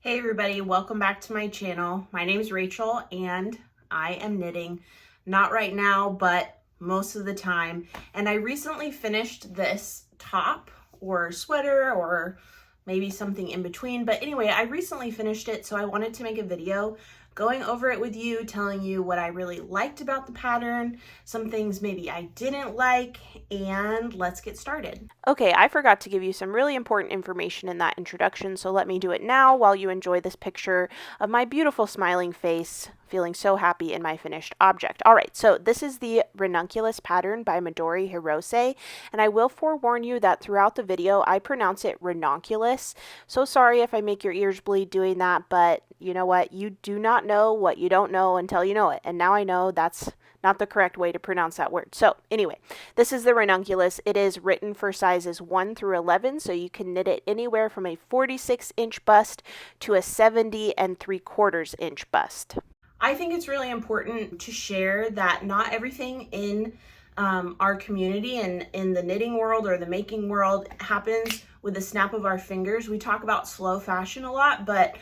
Hey everybody, welcome back to my channel. My name is Rachel and I am knitting, not right now, but most of the time. And I recently finished this top or sweater or maybe something in between. But anyway, I recently finished it, so I wanted to make a video going over it with you, telling you what I really liked about the pattern, some things maybe I didn't like, and let's get started. Okay, I forgot to give you some really important information in that introduction, so let me do it now while you enjoy this picture of my beautiful smiling face, feeling so happy in my finished object. All right, so this is the Ranunculus Pattern by Midori Hirose, and I will forewarn you that throughout the video I pronounce it Ranunculus. So sorry if I make your ears bleed doing that, but you know what? You do not know what you don't know until you know it, and now I know that's not the correct way to pronounce that word. So anyway, this is the Ranunculus. It is written for sizes 1 through 11, so you can knit it anywhere from a 46-inch bust to a 70 3/4 inch bust. I think it's really important to share that not everything in our community and in the knitting world or the making world happens with the snap of our fingers. We talk about slow fashion a lot, but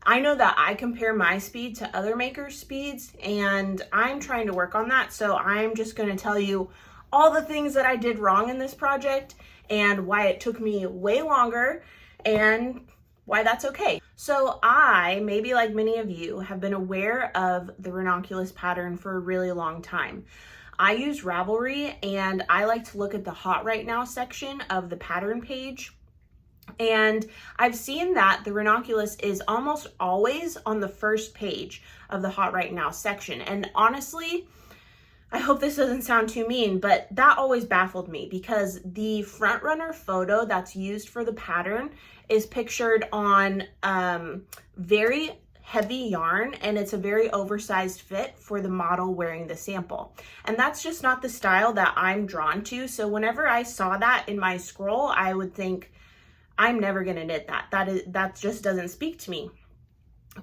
I know that I compare my speed to other makers' speeds, and I'm trying to work on that. So I'm just going to tell you all the things that I did wrong in this project and why it took me way longer and why that's okay. So I, maybe like many of you, have been aware of the Ranunculus pattern for a really long time. I use Ravelry, and I like to look at the Hot Right Now section of the pattern page. And I've seen that the Ranunculus is almost always on the first page of the Hot Right Now section. And honestly, I hope this doesn't sound too mean, but that always baffled me because the front runner photo that's used for the pattern is pictured on very heavy yarn, and it's a very oversized fit for the model wearing the sample. And that's just not the style that I'm drawn to. So whenever I saw that in my scroll, I would think, I'm never gonna knit that. That just doesn't speak to me.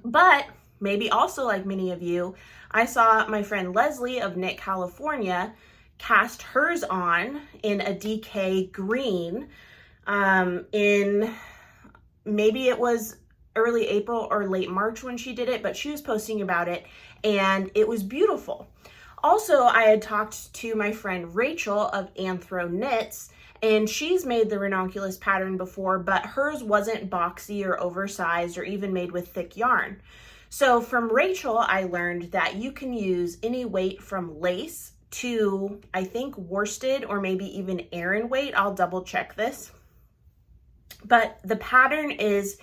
But maybe also like many of you, I saw my friend Leslie of Knit California cast hers on in a DK green in maybe it was early April or late March when she did it, but she was posting about it and it was beautiful. Also, I had talked to my friend Rachel of Anthro Knits, and she's made the Ranunculus pattern before, but hers wasn't boxy or oversized or even made with thick yarn. So from Rachel, I learned that you can use any weight from lace to, I think, worsted or maybe even Aran weight. I'll double check this. But the pattern is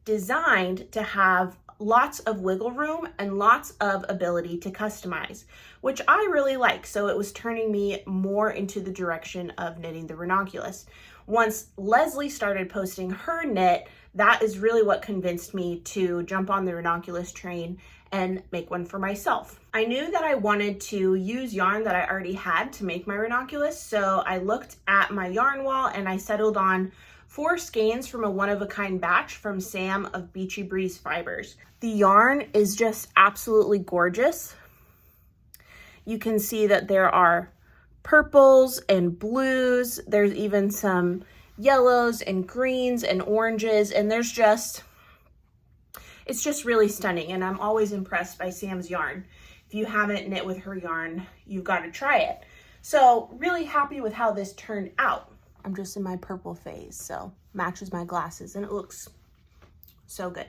designed to have lots of wiggle room and lots of ability to customize, which I really like. So it was turning me more into the direction of knitting the Ranunculus. Once Leslie started posting her knit, that is really what convinced me to jump on the Ranunculus train and make one for myself. I knew that I wanted to use yarn that I already had to make my Ranunculus, so I looked at my yarn wall and I settled on 4 skeins from a one-of-a-kind batch from Sam of Beachy Breeze Fibers. The yarn is just absolutely gorgeous. You can see that there are purples and blues. There's even some yellows and greens and oranges, and it's just really stunning, and I'm always impressed by Sam's yarn. If you haven't knit with her yarn, you've got to try it. So really happy with how this turned out. I'm just in my purple phase, so matches my glasses, and it looks so good.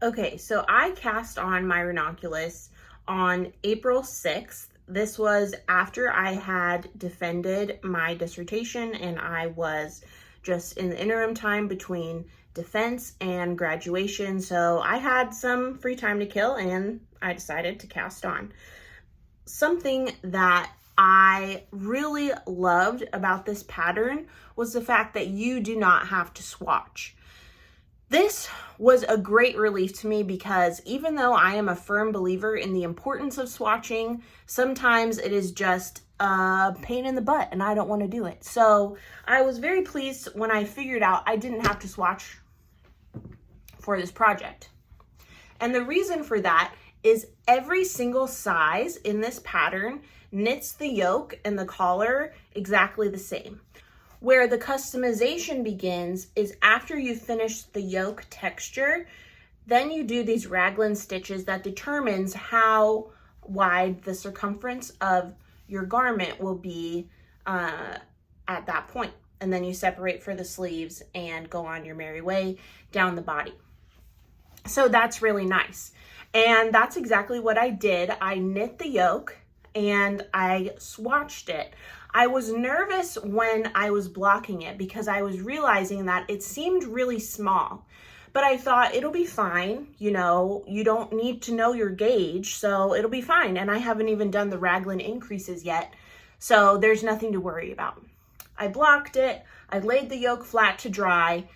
Okay, so I cast on my Ranunculus on April 6th. This was after I had defended my dissertation, and I was just in the interim time between defense and graduation, so I had some free time to kill, and I decided to cast on. Something that I really loved about this pattern was the fact that you do not have to swatch. This was a great relief to me because even though I am a firm believer in the importance of swatching, sometimes it is just a pain in the butt and I don't want to do it. So I was very pleased when I figured out I didn't have to swatch for this project. And the reason for that is every single size in this pattern knits the yoke and the collar exactly the same. Where the customization begins is after you finish the yoke texture, then you do these raglan stitches that determines how wide the circumference of your garment will be at that point. And then you separate for the sleeves and go on your merry way down the body. So that's really nice. And that's exactly what I did. I knit the yoke and I swatched it. I was nervous when I was blocking it because I was realizing that it seemed really small, but I thought it'll be fine. You know, you don't need to know your gauge, so it'll be fine. And I haven't even done the raglan increases yet, so there's nothing to worry about. I blocked it, I laid the yoke flat to dry,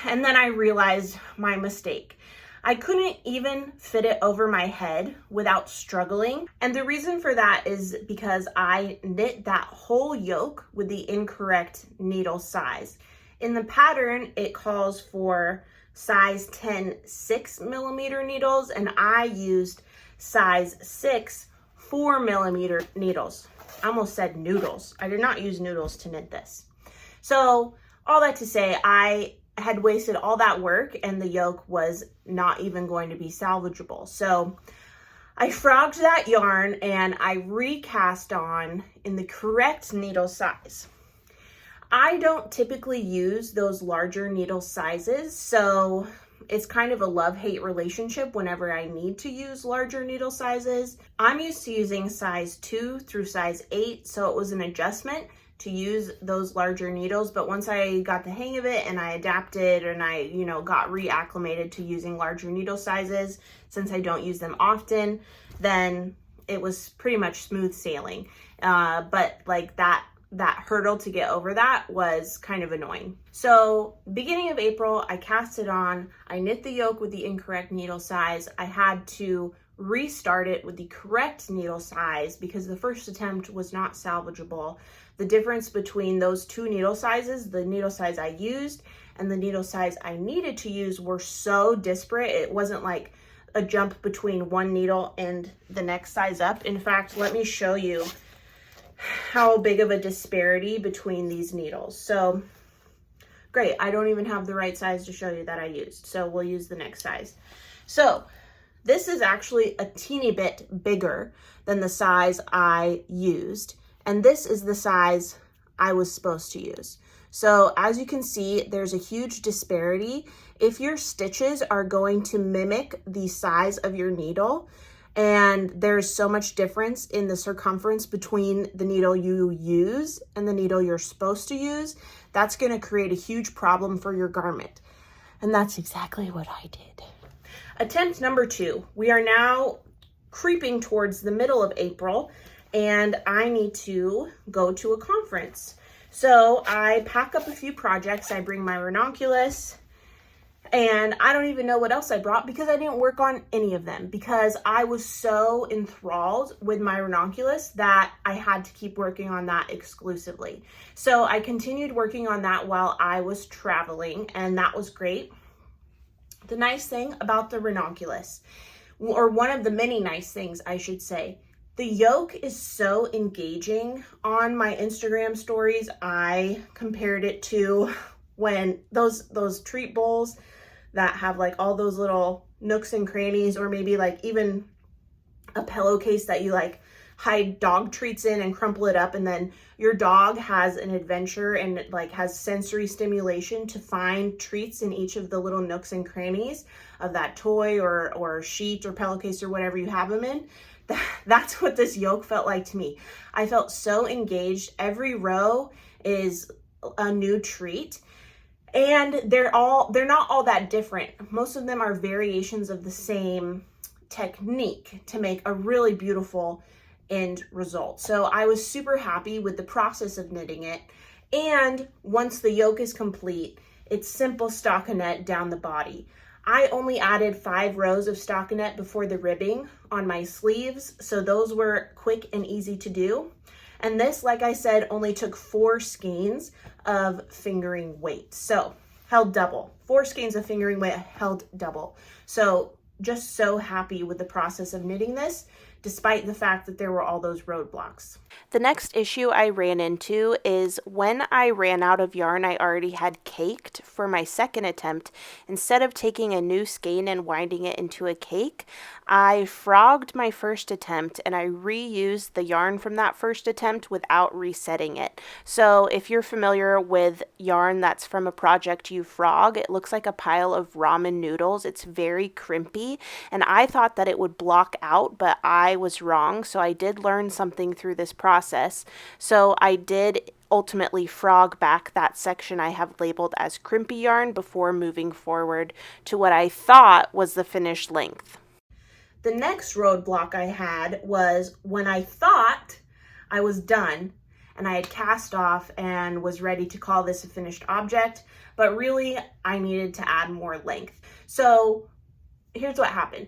and then I realized my mistake. I couldn't even fit it over my head without struggling. And the reason for that is because I knit that whole yoke with the incorrect needle size. In the pattern, it calls for size 10 6mm needles, and I used size 6 4mm needles. I almost said noodles. I did not use noodles to knit this. So all that to say, I had wasted all that work and the yoke was not even going to be salvageable. So I frogged that yarn and I recast on in the correct needle size. I don't typically use those larger needle sizes, so it's kind of a love-hate relationship whenever I need to use larger needle sizes. I'm used to using size 2 through size 8, so it was an adjustment to use those larger needles, but once I got the hang of it and I adapted and I, got reacclimated to using larger needle sizes, since I don't use them often, then it was pretty much smooth sailing. But like that hurdle to get over that was kind of annoying. So beginning of April, I cast it on, I knit the yoke with the incorrect needle size. I had to restart it with the correct needle size because the first attempt was not salvageable. The difference between those two needle sizes, the needle size I used and the needle size I needed to use, were so disparate. It wasn't like a jump between one needle and the next size up. In fact, let me show you how big of a disparity between these needles. So great, I don't even have the right size to show you that I used, so we'll use the next size. So this is actually a teeny bit bigger than the size I used, and this is the size I was supposed to use. So as you can see, there's a huge disparity. If your stitches are going to mimic the size of your needle, and there's so much difference in the circumference between the needle you use and the needle you're supposed to use, that's going to create a huge problem for your garment. And that's exactly what I did. Attempt number 2. We are now creeping towards the middle of April, and I need to go to a conference. So I pack up a few projects. I bring my Ranunculus, and I don't even know what else I brought because I didn't work on any of them because I was so enthralled with my Ranunculus that I had to keep working on that exclusively. So I continued working on that while I was traveling, and that was great. The nice thing about the Ranunculus, or one of the many nice things I should say, the yoke is so engaging. On my Instagram stories, I compared it to when those treat bowls that have like all those little nooks and crannies, or maybe like even a pillowcase that you like hide dog treats in and crumple it up, and then your dog has an adventure and it like has sensory stimulation to find treats in each of the little nooks and crannies of that toy or sheet or pillowcase or whatever you have them in. That's what this yoke felt like to me. I felt so engaged. Every row is a new treat, and they're not all that different. Most of them are variations of the same technique to make a really beautiful end result. So I was super happy with the process of knitting it. And once the yoke is complete, it's simple stockinette down the body. I only added 5 rows of stockinette before the ribbing on my sleeves, so those were quick and easy to do. And this, like I said, only took 4 skeins of fingering weight, so held double. 4 skeins of fingering weight held double. So just so happy with the process of knitting this despite the fact that there were all those roadblocks. The next issue I ran into is when I ran out of yarn I already had caked for my second attempt. Instead of taking a new skein and winding it into a cake, I frogged my first attempt and I reused the yarn from that first attempt without resetting it. So if you're familiar with yarn that's from a project you frog, it looks like a pile of ramen noodles. It's very crimpy, and I thought that it would block out, but I was wrong. So I did learn something through this process. So I did ultimately frog back that section I have labeled as crimpy yarn before moving forward to what I thought was the finished length. The next roadblock I had was when I thought I was done and I had cast off and was ready to call this a finished object, but really I needed to add more length. So here's what happened.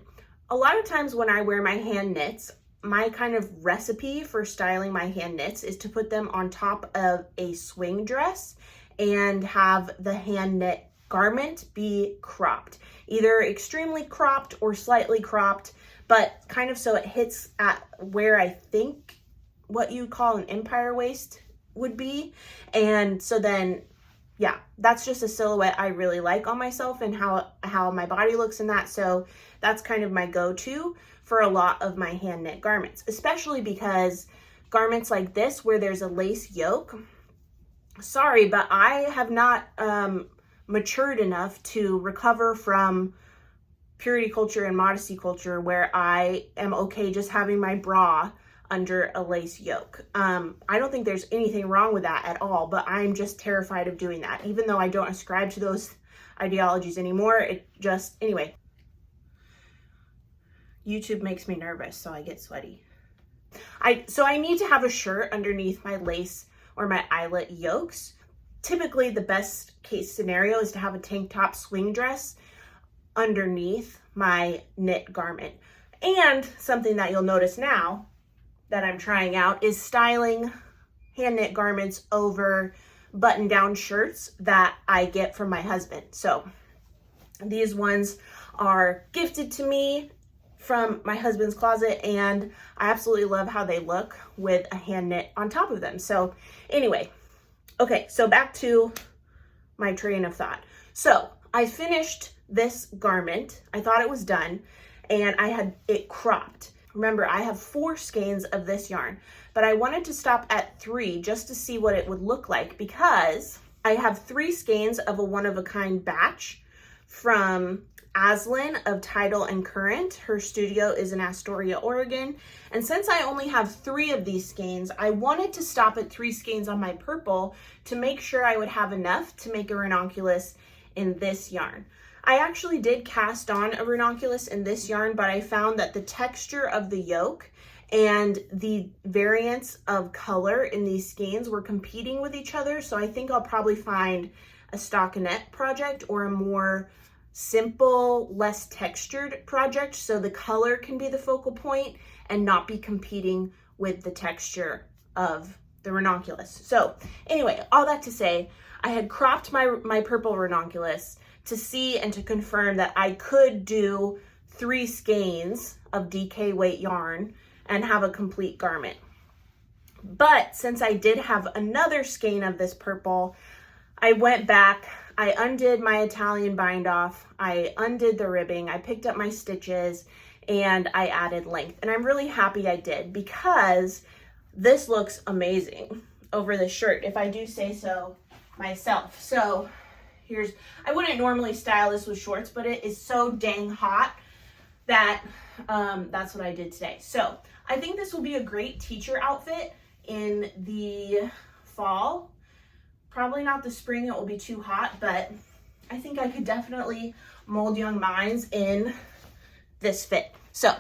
A lot of times when I wear my hand knits, my kind of recipe for styling my hand knits is to put them on top of a swing dress and have the hand knit garment be cropped, either extremely cropped or slightly cropped, but kind of so it hits at where I think what you call an empire waist would be. And so then, yeah, that's just a silhouette I really like on myself and how my body looks in that. So that's kind of my go-to for a lot of my hand knit garments, especially because garments like this where there's a lace yoke, sorry, but I have not matured enough to recover from purity culture and modesty culture where I am okay just having my bra under a lace yoke. I don't think there's anything wrong with that at all, but I'm just terrified of doing that. Even though I don't ascribe to those ideologies anymore, it just, anyway. YouTube makes me nervous, so I get sweaty. So I need to have a shirt underneath my lace or my eyelet yokes. Typically, the best case scenario is to have a tank top swing dress underneath my knit garment. And something that you'll notice now that I'm trying out is styling hand knit garments over button down shirts that I get from my husband. So these ones are gifted to me from my husband's closet, and I absolutely love how they look with a hand knit on top of them. So anyway, okay, so back to my train of thought. So I finished this garment. I thought it was done, and I had it cropped. Remember, I have 4 skeins of this yarn, but I wanted to stop at 3 just to see what it would look like, because I have 3 skeins of a one-of-a-kind batch from Aslan of Tidal and Current. Her studio is in Astoria, Oregon. And since I only have 3 of these skeins, I wanted to stop at 3 skeins on my purple to make sure I would have enough to make a ranunculus in this yarn. I actually did cast on a ranunculus in this yarn, but I found that the texture of the yoke and the variance of color in these skeins were competing with each other. So I think I'll probably find a stockinette project or a more simple, less textured project so the color can be the focal point and not be competing with the texture of the ranunculus. So anyway, all that to say, I had cropped my purple ranunculus to see and to confirm that I could do 3 skeins of DK weight yarn and have a complete garment. But since I did have another skein of this purple, I went back, I undid my Italian bind off, I undid the ribbing, I picked up my stitches, and I added length. And I'm really happy I did, because this looks amazing over the shirt, if I do say so myself. So I wouldn't normally style this with shorts, but it is so dang hot that that's what I did today. So I think this will be a great teacher outfit in the fall. Probably not the spring, it will be too hot, but I think I could definitely mold young minds in this fit. So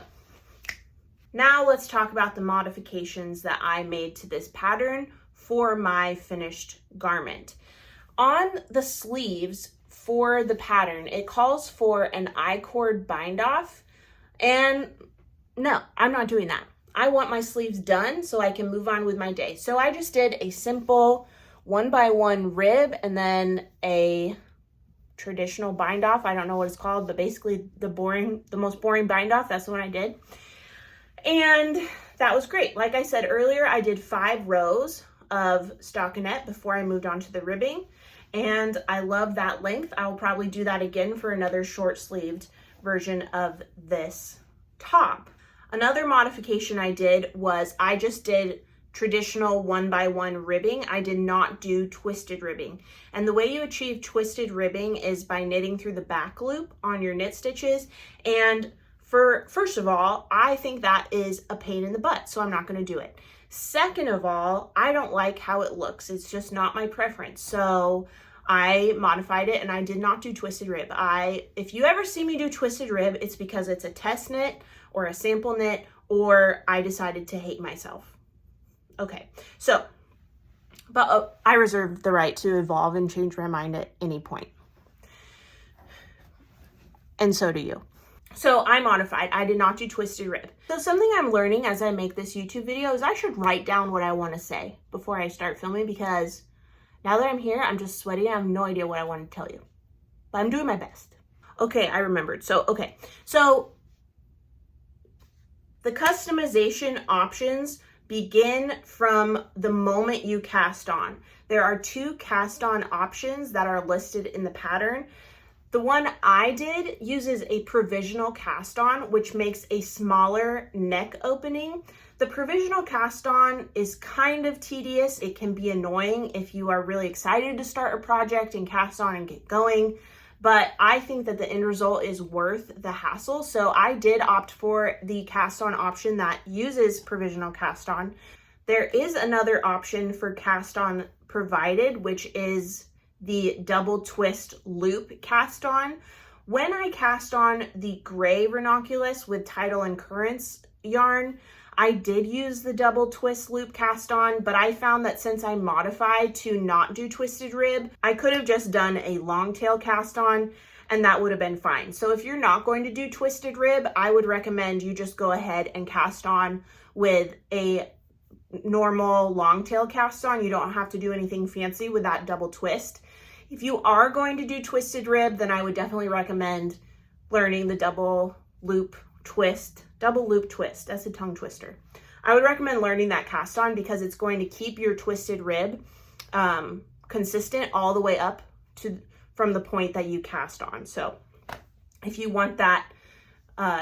now let's talk about the modifications that I made to this pattern for my finished garment. On the sleeves for the pattern, it calls for an I-cord bind off, and no, I'm not doing that. I want my sleeves done so I can move on with my day. So I just did a simple 1x1 rib and then a traditional bind off. I don't know what it's called, but basically the most boring bind off. That's the one I did. And that was great. Like I said earlier, I did 5 rows of stockinette before I moved on to the ribbing. And I love that length. I'll probably do that again for another short sleeved version of this top. Another modification I did was I just did traditional 1x1 ribbing. I did not do twisted ribbing. And the way you achieve twisted ribbing is by knitting through the back loop on your knit stitches. And first of all, I think that is a pain in the butt, so I'm not going to do it. Second of all, I don't like how it looks. It's just not my preference. So I modified it and I did not do twisted rib. If you ever see me do twisted rib, it's because it's a test knit or a sample knit, or I decided to hate myself. Okay, so, but I reserve the right to evolve and change my mind at any point. And so do you. So I modified. I did not do twisted rib. So something I'm learning as I make this YouTube video is I should write down what I want to say before I start filming, because now that I'm here, I'm just sweaty. I have no idea what I want to tell you, but I'm doing my best. Okay, I remembered. So the customization options begin from the moment you cast on. There are 2 cast on options that are listed in the pattern. The one I did uses a provisional cast on, which makes a smaller neck opening. The provisional cast on is kind of tedious. It can be annoying if you are really excited to start a project and cast on and get going. But I think that the end result is worth the hassle. So I did opt for the cast on option that uses provisional cast on. There is another option for cast on provided, which is the double twist loop cast on. When I cast on the gray ranunculus with Tidal and Currents yarn, I did use the double twist loop cast on, but I found that since I modified to not do twisted rib, I could have just done a long tail cast on and that would have been fine. So if you're not going to do twisted rib, I would recommend you just go ahead and cast on with a normal long tail cast on. You don't have to do anything fancy with that double twist. If you are going to do twisted rib, then I would definitely recommend learning the double loop twist. That's a tongue twister. I would recommend learning that cast on because it's going to keep your twisted rib consistent all the way up to from the point that you cast on. So if you want that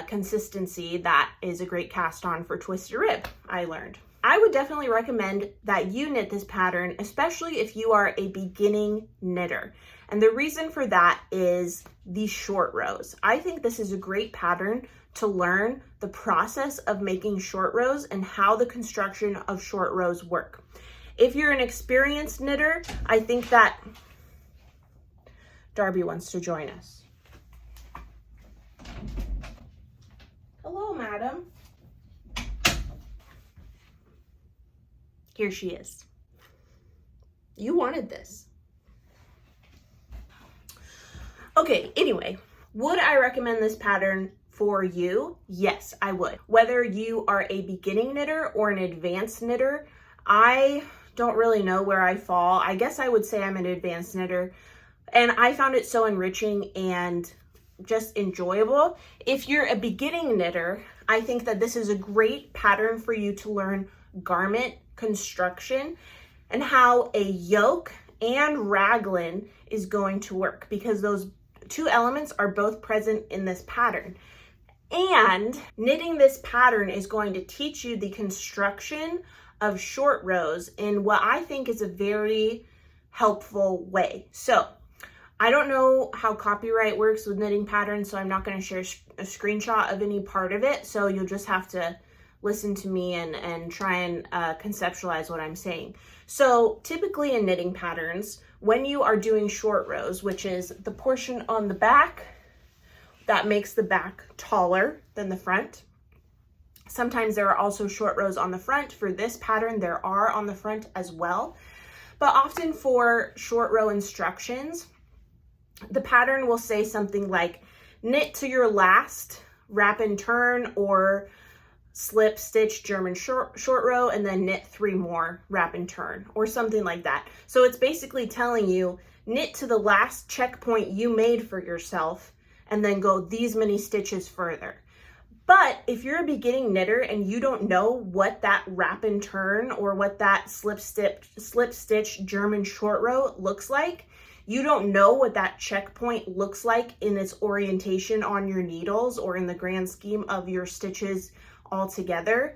consistency, that is a great cast on for twisted rib, I learned. I would definitely recommend that you knit this pattern, especially if you are a beginning knitter. And the reason for that is the short rows. I think this is a great pattern to learn the process of making short rows and how the construction of short rows work. If you're an experienced knitter, I think that Darby wants to join us. Hello, madam. Here she is. You wanted this. Okay, anyway, would I recommend this pattern for you? Yes, I would. Whether you are a beginning knitter or an advanced knitter, I don't really know where I fall. I guess I would say I'm an advanced knitter, and I found it so enriching and just enjoyable. If you're a beginning knitter, I think that this is a great pattern for you to learn garment construction and how a yoke and raglan is going to work, because those 2 elements are both present in this pattern. And knitting this pattern is going to teach you the construction of short rows in what I think is a very helpful way. So I don't know how copyright works with knitting patterns, so I'm not going to share a screenshot of any part of it. So you'll just have to listen to me and try and conceptualize what I'm saying. So typically in knitting patterns, when you are doing short rows, which is the portion on the back that makes the back taller than the front. Sometimes there are also short rows on the front. For this pattern, there are on the front as well. But often for short row instructions, the pattern will say something like knit to your last wrap and turn, or slip stitch German short row and then knit 3 more wrap and turn, or something like that. So it's basically telling you knit to the last checkpoint you made for yourself and then go these many stitches further. But if you're a beginning knitter and you don't know what that wrap and turn or what that slip stitch German short row looks like, you don't know what that checkpoint looks like in its orientation on your needles or in the grand scheme of your stitches altogether,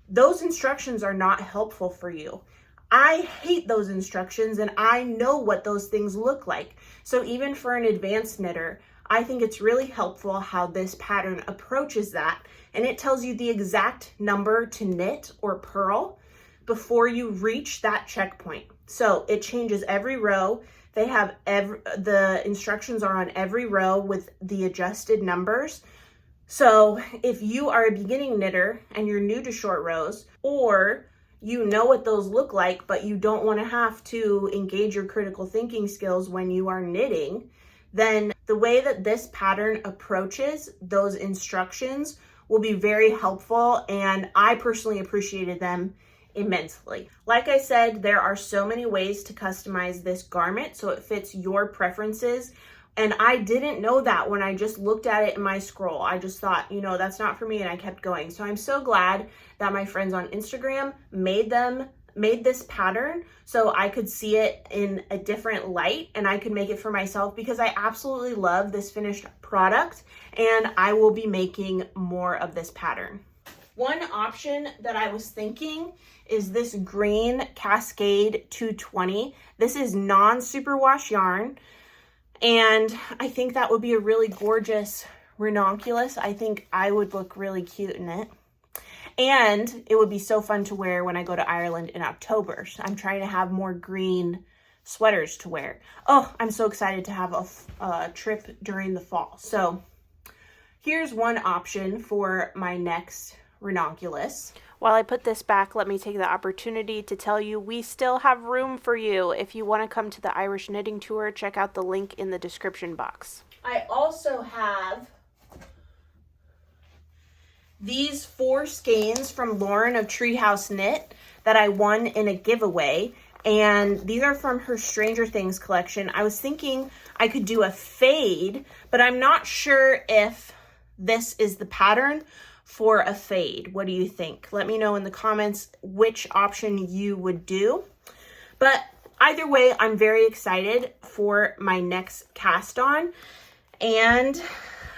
those instructions are not helpful for you. I hate those instructions and I know what those things look like. So even for an advanced knitter, I think it's really helpful how this pattern approaches that, and it tells you the exact number to knit or purl before you reach that checkpoint. So it changes every row. They have the instructions are on every row with the adjusted numbers. So if you are a beginning knitter and you're new to short rows, or you know what those look like, but you don't want to have to engage your critical thinking skills when you are knitting, then the way that this pattern approaches those instructions will be very helpful, and I personally appreciated them immensely. Like I said, there are so many ways to customize this garment so it fits your preferences. And I didn't know that when I just looked at it in my scroll. I just thought, you know, that's not for me, and I kept going. So I'm so glad that my friends on Instagram made this pattern so I could see it in a different light and I could make it for myself, because I absolutely love this finished product and I will be making more of this pattern. One option that I was thinking is this green Cascade 220. This is non-superwash yarn, and I think that would be a really gorgeous ranunculus. I think I would look really cute in it. And it would be so fun to wear when I go to Ireland in October. So I'm trying to have more green sweaters to wear. Oh, I'm so excited to have a trip during the fall. So here's one option for my next ranunculus. While I put this back, let me take the opportunity to tell you we still have room for you. If you want to come to the Irish Knitting Tour, check out the link in the description box. I also have these 4 skeins from Lauren of TreeHouse Knit that I won in a giveaway. And these are from her Stranger Things collection. I was thinking I could do a fade, but I'm not sure if this is the pattern for a fade. What do you think? Let me know in the comments which option you would do. But either way, I'm very excited for my next cast on, and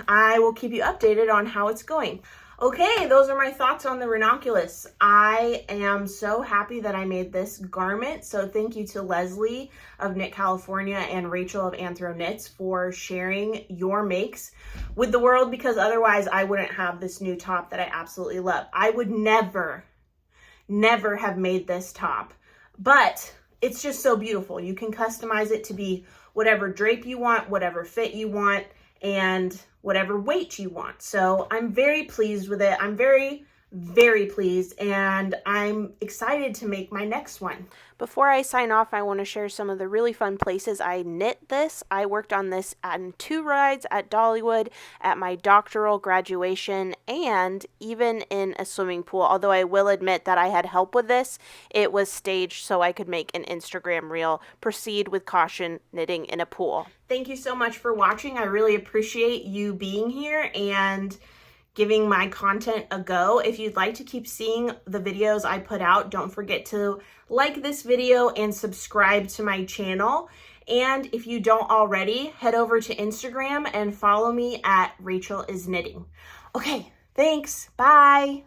I will keep you updated on how it's going. Okay, those are my thoughts on the ranunculus. I am so happy that I made this garment. So thank you to Leslie of Knit California and Rachel of Anthro Knits for sharing your makes with the world, because otherwise I wouldn't have this new top that I absolutely love. I would never have made this top, but it's just so beautiful. You can customize it to be whatever drape you want, whatever fit you want, and whatever weight you want. So I'm very pleased with it. I'm very pleased, and I'm excited to make my next one. Before I sign off, I want to share some of the really fun places I knit this. I worked on this on 2 rides at Dollywood, at my doctoral graduation, and even in a swimming pool. Although I will admit that I had help with this, it was staged so I could make an Instagram reel. Proceed with caution, knitting in a pool. Thank you so much for watching. I really appreciate you being here and giving my content a go. If you'd like to keep seeing the videos I put out, don't forget to like this video and subscribe to my channel. And if you don't already, head over to Instagram and follow me at Rachel is Knitting. Okay, thanks. Bye.